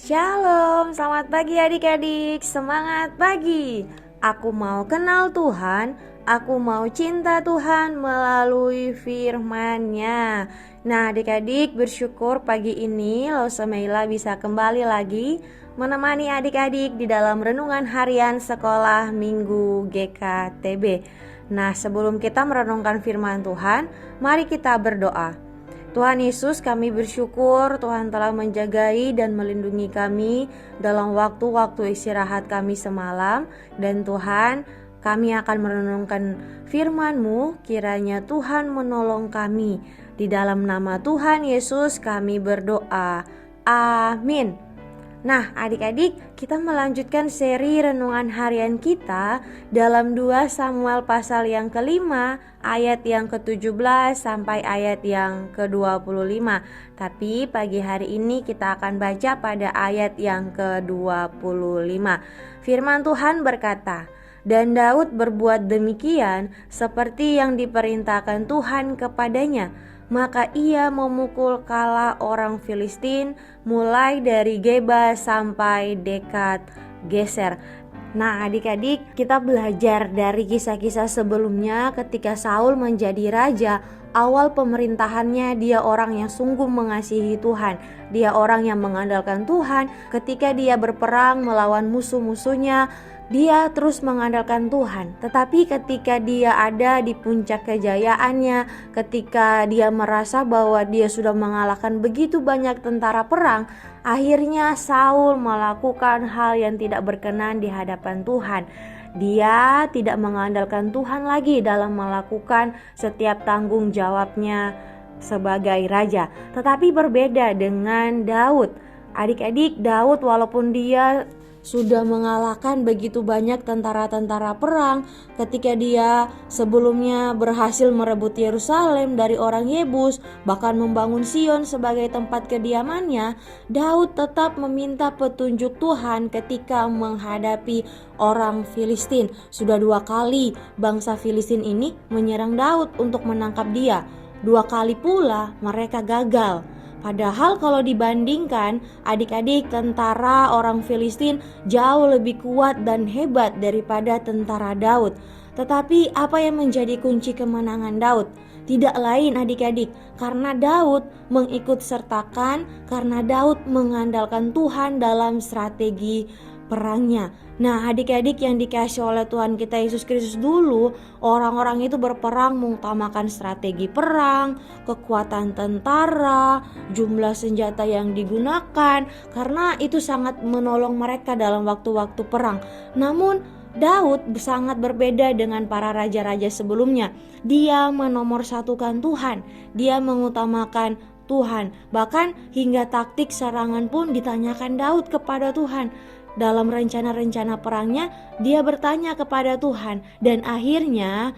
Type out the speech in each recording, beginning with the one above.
Shalom, selamat pagi adik-adik, semangat pagi. Aku mau kenal Tuhan, aku mau cinta Tuhan melalui firman-Nya. Nah adik-adik, bersyukur pagi ini Losa Meila bisa kembali lagi menemani adik-adik di dalam renungan harian sekolah minggu GKTB. Nah sebelum kita merenungkan firman Tuhan, mari kita berdoa. Tuhan Yesus, kami bersyukur Tuhan telah menjagai dan melindungi kami dalam waktu-waktu istirahat kami semalam. Dan Tuhan, kami akan merenungkan firman-Mu, kiranya Tuhan menolong kami. Di dalam nama Tuhan Yesus kami berdoa. Amin. Nah adik-adik, kita melanjutkan seri renungan harian kita dalam 2 Samuel pasal yang kelima, ayat yang ke-17 sampai ayat yang ke-25. Tapi pagi hari ini kita akan baca pada ayat yang ke-25. Firman Tuhan berkata, "Dan Daud berbuat demikian seperti yang diperintahkan Tuhan kepadanya. Maka ia memukul kala orang Filistin mulai dari Geba sampai dekat Geser." Nah adik-adik, kita belajar dari kisah-kisah sebelumnya ketika Saul menjadi raja. Awal pemerintahannya dia orang yang sungguh mengasihi Tuhan. Dia orang yang mengandalkan Tuhan. Ketika dia berperang melawan musuh-musuhnya, dia terus mengandalkan Tuhan. Tetapi ketika dia ada di puncak kejayaannya, ketika dia merasa bahwa dia sudah mengalahkan begitu banyak tentara perang, akhirnya Saul melakukan hal yang tidak berkenan di hadapan Tuhan. Dia tidak mengandalkan Tuhan lagi dalam melakukan setiap tanggung jawabnya sebagai raja. Tetapi berbeda dengan Daud. Adik-adik, Daud walaupun dia sudah mengalahkan begitu banyak tentara-tentara perang, ketika dia sebelumnya berhasil merebut Yerusalem dari orang Yebus, bahkan membangun Sion sebagai tempat kediamannya, Daud tetap meminta petunjuk Tuhan ketika menghadapi orang Filistin. Sudah 2 kali bangsa Filistin ini menyerang Daud untuk menangkap dia. 2 kali pula mereka gagal. Padahal kalau dibandingkan, adik-adik, tentara orang Filistin jauh lebih kuat dan hebat daripada tentara Daud. Tetapi apa yang menjadi kunci kemenangan Daud? Tidak lain adik-adik, karena Daud mengikut sertakan, karena Daud mengandalkan Tuhan dalam strategi perangnya. Nah adik-adik yang dikasih oleh Tuhan kita Yesus Kristus, dulu orang-orang itu berperang mengutamakan strategi perang, kekuatan tentara, jumlah senjata yang digunakan, karena itu sangat menolong mereka dalam waktu-waktu perang. Namun Daud sangat berbeda dengan para raja-raja sebelumnya. Dia menomorsatukan Tuhan, dia mengutamakan Tuhan. Bahkan hingga taktik serangan pun ditanyakan Daud kepada Tuhan. Dalam rencana-rencana perangnya dia bertanya kepada Tuhan, dan akhirnya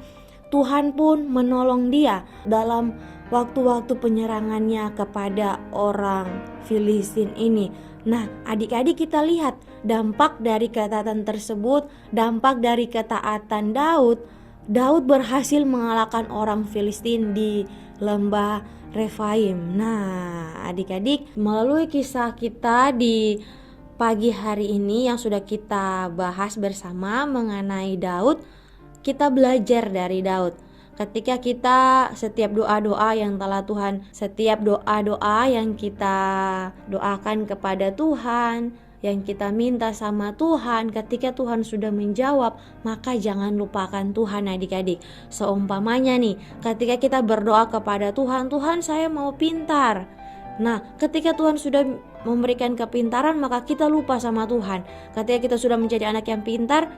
Tuhan pun menolong dia dalam waktu-waktu penyerangannya kepada orang Filistin ini. Nah adik-adik, kita lihat dampak dari ketaatan tersebut, dampak dari ketaatan Daud. Daud berhasil mengalahkan orang Filistin di lembah Refaim. Nah adik-adik, melalui kisah kita di pagi hari ini yang sudah kita bahas bersama mengenai Daud, kita belajar dari Daud. Ketika kita setiap doa-doa yang telah Tuhan, setiap doa-doa yang kita doakan kepada Tuhan, yang kita minta sama Tuhan, ketika Tuhan sudah menjawab, maka jangan lupakan Tuhan adik-adik. Seumpamanya nih, ketika kita berdoa kepada Tuhan, Tuhan saya mau pintar. Nah ketika Tuhan sudah memberikan kepintaran, maka kita lupa sama Tuhan. Ketika kita sudah menjadi anak yang pintar,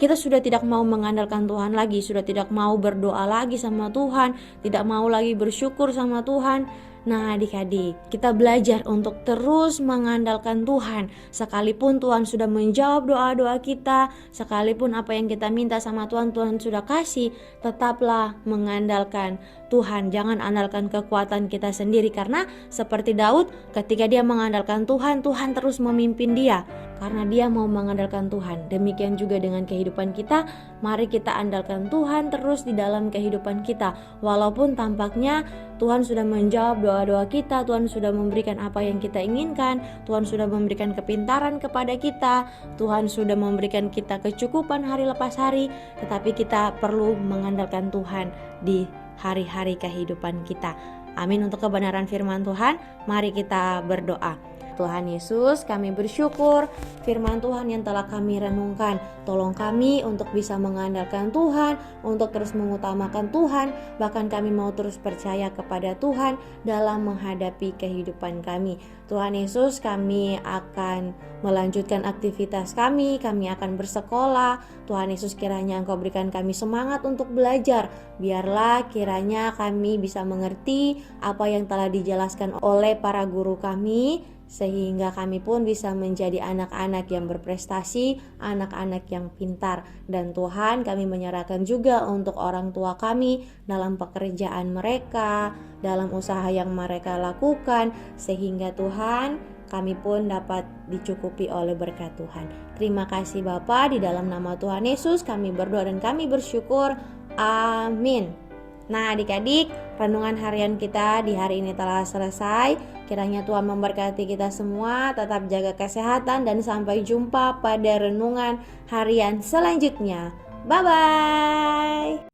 kita sudah tidak mau mengandalkan Tuhan lagi, sudah tidak mau berdoa lagi sama Tuhan, tidak mau lagi bersyukur sama Tuhan. Nah adik-adik, kita belajar untuk terus mengandalkan Tuhan. Sekalipun Tuhan sudah menjawab doa-doa kita, sekalipun apa yang kita minta sama Tuhan, Tuhan sudah kasih, tetaplah mengandalkan Tuhan. Jangan andalkan kekuatan kita sendiri, karena seperti Daud, ketika dia mengandalkan Tuhan, Tuhan terus memimpin dia karena dia mau mengandalkan Tuhan. Demikian juga dengan kehidupan kita, mari kita andalkan Tuhan terus di dalam kehidupan kita. Walaupun tampaknya Tuhan sudah menjawab doa-doa kita, Tuhan sudah memberikan apa yang kita inginkan, Tuhan sudah memberikan kepintaran kepada kita, Tuhan sudah memberikan kita kecukupan hari lepas hari, tetapi kita perlu mengandalkan Tuhan di hari-hari kehidupan kita. Amin. Untuk kebenaran firman Tuhan, mari kita berdoa. Tuhan Yesus, kami bersyukur firman Tuhan yang telah kami renungkan. Tolong kami untuk bisa mengandalkan Tuhan, untuk terus mengutamakan Tuhan, bahkan kami mau terus percaya kepada Tuhan dalam menghadapi kehidupan kami. Tuhan Yesus, kami akan melanjutkan aktivitas kami akan bersekolah. Tuhan Yesus, kiranya Engkau berikan kami semangat untuk belajar. Biarlah kiranya kami bisa mengerti apa yang telah dijelaskan oleh para guru kami, sehingga kami pun bisa menjadi anak-anak yang berprestasi, anak-anak yang pintar. Dan Tuhan, kami menyerahkan juga untuk orang tua kami dalam pekerjaan mereka, dalam usaha yang mereka lakukan, sehingga Tuhan, kami pun dapat dicukupi oleh berkat Tuhan. Terima kasih Bapa, di dalam nama Tuhan Yesus kami berdoa dan kami bersyukur. Amin. Nah adik-adik, renungan harian kita di hari ini telah selesai. Kiranya Tuhan memberkati kita semua, tetap jaga kesehatan, dan sampai jumpa pada renungan harian selanjutnya. Bye-bye.